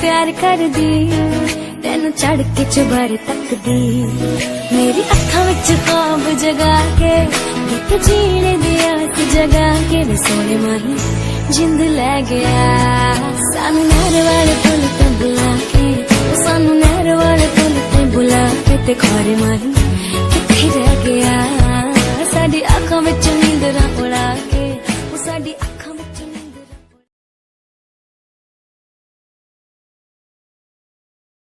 प्यार कर दी तेनू चढ़ के चुबारे तक दी मेरी अखां विच ख्वाब जगा के गीत जीने दी आस जगा के वे सोने माही जिंद लै गया सानू नहर वाले पुल ते बुला के सानू नहर वाले पुल ते बुला के ते खारे माही किथे रह गया।